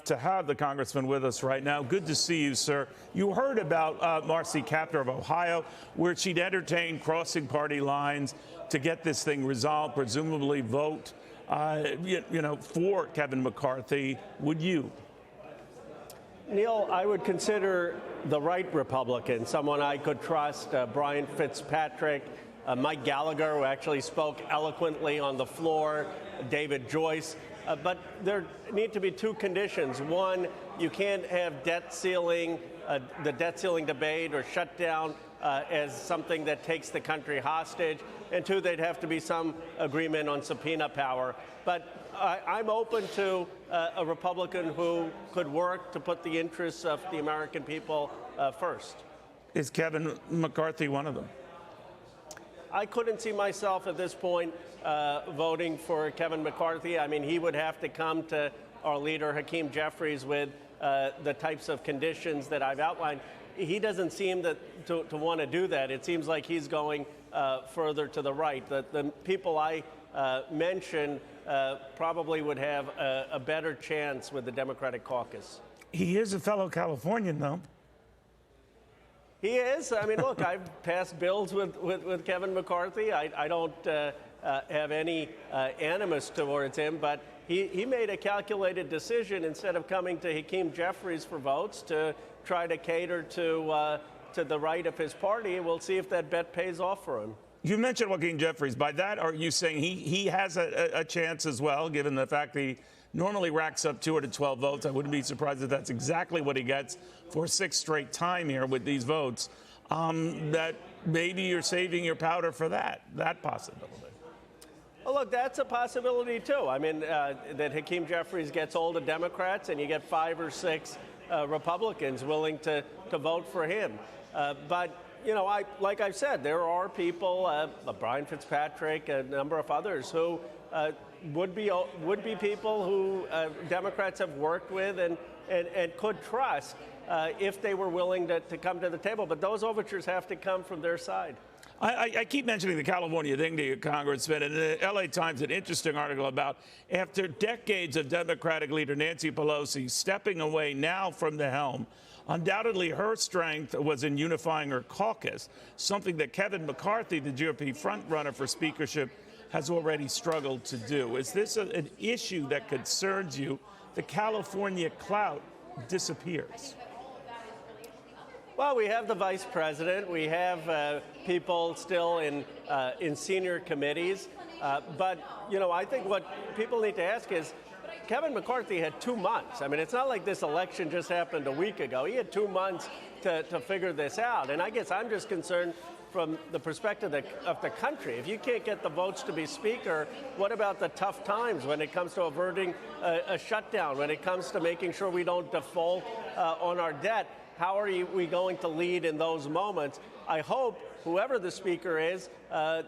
to have the congressman with us right now. Good to see you, sir. You heard about Marcy Kaptur of Ohio, where she'd entertained crossing party lines to get this thing resolved, presumably vote, for Kevin McCarthy. Would you? Neil, I would consider the right Republican, someone I could trust, Brian Fitzpatrick, Mike Gallagher, who actually spoke eloquently on the floor, David Joyce. But there need to be two conditions. One, you can't have debt ceiling, the debt ceiling debate or shut down as something that takes the country hostage. And two, there'd have to be some agreement on subpoena power. But I'm open to a Republican who could work to put the interests of the American people first. Is Kevin McCarthy one of them? I couldn't see myself at this point voting for Kevin McCarthy. I mean, he would have to come to our leader, Joaquin Jeffries, with the types of conditions that I've outlined. He doesn't seem to want to do that. It seems like he's going further to the right. The people I mentioned probably would have a better chance with the Democratic caucus. He is a fellow Californian, though. He is. I mean, look, I've passed bills with Kevin McCarthy. I don't have any animus towards him, but he made a calculated decision instead of coming to Joaquin Jeffries for votes to try to cater to the right of his party. We'll see if that bet pays off for him. You mentioned Joaquin Jeffries. By that, are you saying he has a chance as well, given the fact that he normally racks up 212 votes? I wouldn't be surprised if that's exactly what he gets for a sixth straight time here with these votes. That maybe you're saving your powder for that possibility. Well, look, that's a possibility, too. I mean, that Joaquin Jeffries gets all the Democrats and you get 5 or 6 Republicans willing to vote for him. But you know, like I've said, there are people, Brian Fitzpatrick, a number of others, who would be people who Democrats have worked with and could trust if they were willing to come to the table. But those overtures have to come from their side. I keep mentioning the California thing to you, Congressman, and the L.A. Times, an interesting article about after decades of Democratic leader Nancy Pelosi stepping away now from the helm, undoubtedly her strength was in unifying her caucus, something that Kevin McCarthy, the GOP frontrunner for speakership, has already struggled to do. Is this an issue that concerns you? The California clout disappears. Well, we have the vice president. We have people still in senior committees. But, you know, I think what people need to ask is, Kevin McCarthy had 2 months. I mean, it's not like this election just happened a week ago. He had 2 months to figure this out. And I guess I'm just concerned from the perspective of the country. If you can't get the votes to be speaker, what about the tough times when it comes to averting a shutdown, when it comes to making sure we don't default on our debt? How are we going to lead in those moments? I hope whoever the speaker is,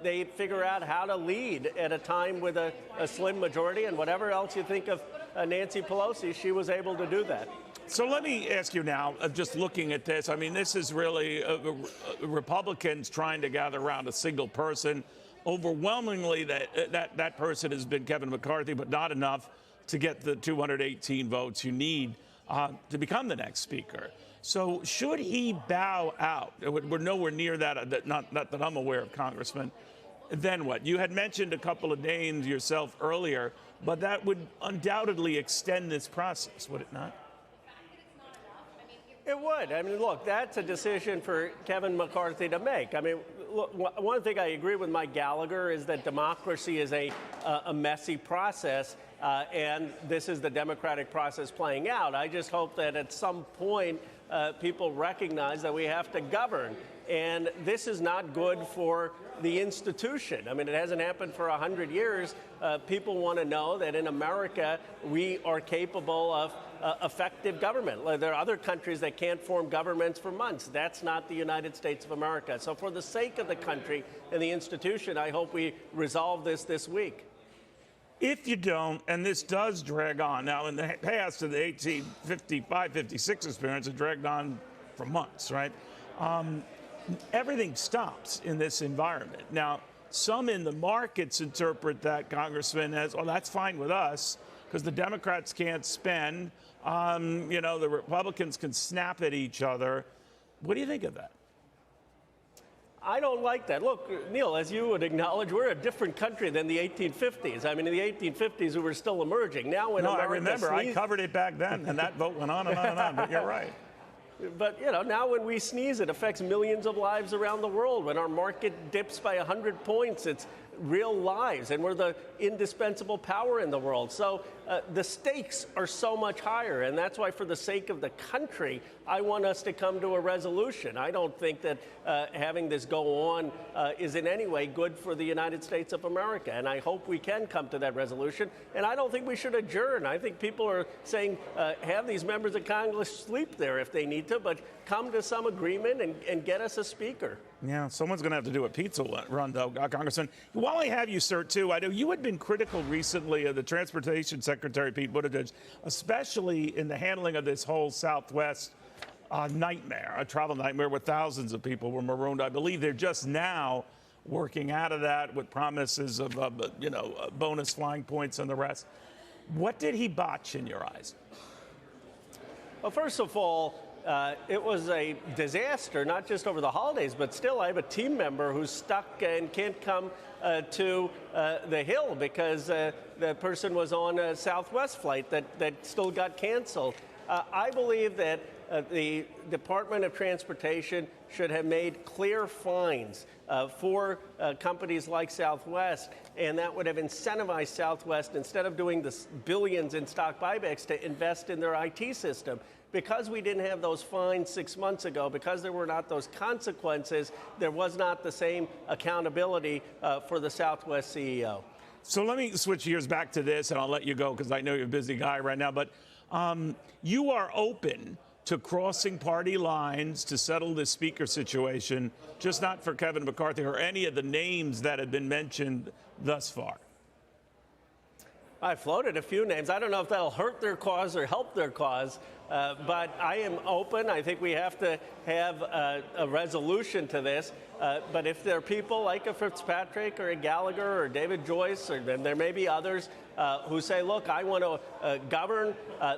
they figure out how to lead at a time with a slim majority, and whatever else you think of Nancy Pelosi, she was able to do that. So let me ask you now, just looking at this, I mean, this is really Republicans trying to gather around a single person. Overwhelmingly, that person has been Kevin McCarthy, but not enough to get the 218 votes you need to become the next speaker. So should he bow out? We're nowhere near that, not that I'm aware of, Congressman. Then what? You had mentioned a couple of names yourself earlier, but that would undoubtedly extend this process, would it not? It would. I mean, look, that's a decision for Kevin McCarthy to make. I mean, look, one thing I agree with Mike Gallagher is that democracy is a messy process, and this is the democratic process playing out. I just hope that at some point people recognize that we have to govern. And this is not good for the institution. I mean, it hasn't happened for 100 years. People want to know that in America, we are capable of effective government. There are other countries that can't form governments for months. That's not the United States of America. So for the sake of the country and the institution, I hope we resolve this week. If you don't, and this does drag on, now in the past of the 1855-56 experience, it dragged on for months, right? Everything stops in this environment. Now, some in the markets interpret that, Congressman, as, well, that's fine with us. because the Democrats can't spend. The Republicans can snap at each other. What do you think of that? I don't like that. Look, Neil, as you would acknowledge, we're a different country than the 1850s. I mean, in the 1850s, we were still emerging. Now, when America I remember. I covered it back then, and that vote went on and on and on. But you're right. But, now when we sneeze, it affects millions of lives around the world. When our market dips by 100 points, it's real lives, and we're the indispensable power in the world. So the stakes are so much higher, and that's why, for the sake of the country, I want us to come to a resolution. I don't think that having this go on is in any way good for the United States of America, and I hope we can come to that resolution. And I don't think we should adjourn. I think people are saying have these members of Congress sleep there if they need to, but come to some agreement and get us a speaker. Yeah, someone's going to have to do a pizza run, though, Congressman. While I have you, sir, too, I know you had been critical recently of the Transportation Secretary, Pete Buttigieg, especially in the handling of this whole Southwest nightmare, a travel nightmare where thousands of people were marooned. I believe they're just now working out of that with promises of, bonus flying points and the rest. What did he botch in your eyes? Well, first of all, it was a disaster, not just over the holidays, but still I have a team member who's stuck and can't come to the Hill because the person was on a Southwest flight that still got canceled. I believe that the Department of Transportation should have made clear fines for companies like Southwest, and that would have incentivized Southwest, instead of doing the billions in stock buybacks, to invest in their IT system. Because we didn't have those fines 6 months ago, because there were not those consequences, there was not the same accountability for the Southwest CEO. So let me switch gears back to this, and I'll let you go because I know you're a busy guy right now. But you are open to crossing party lines to settle this speaker situation, just not for Kevin McCarthy or any of the names that have been mentioned thus far. I floated a few names. I don't know if that'll hurt their cause or help their cause, but I am open. I think we have to have a resolution to this. But if there are people like a Fitzpatrick or a Gallagher or David Joyce, or then there may be others who say, look, I want to govern.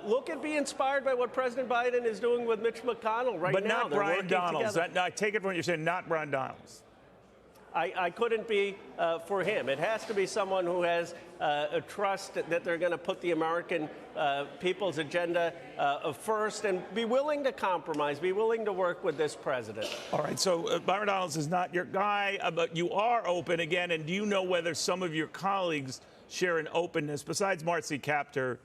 Look and be inspired by what President Biden is doing with Mitch McConnell right now. But not Brian Donalds. I take it from what you're saying, not Brian Donalds. I couldn't be for him. It has to be someone who has a trust that they're going to put the American people's agenda first and be willing to compromise, be willing to work with this president. All right, so Byron Donalds is not your guy, but you are open again. And do you know whether some of your colleagues share an openness, besides Marcy Kaptur,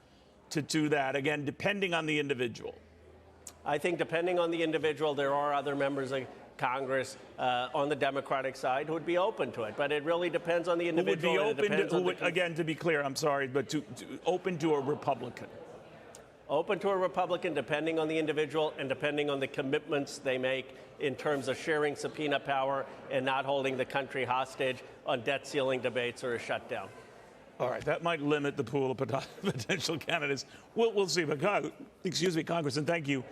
to do that, again, depending on the individual? I think depending on the individual, there are other members of Congress on the Democratic side who would be open to it, but it really depends on the individual. Who would be open to, again, to be clear, I'm sorry, but to open to a Republican? Open to a Republican, depending on the individual and depending on the commitments they make in terms of sharing subpoena power and not holding the country hostage on debt ceiling debates or a shutdown. All right, that might limit the pool of potential candidates. We'll see. But, excuse me, Congressman, thank you.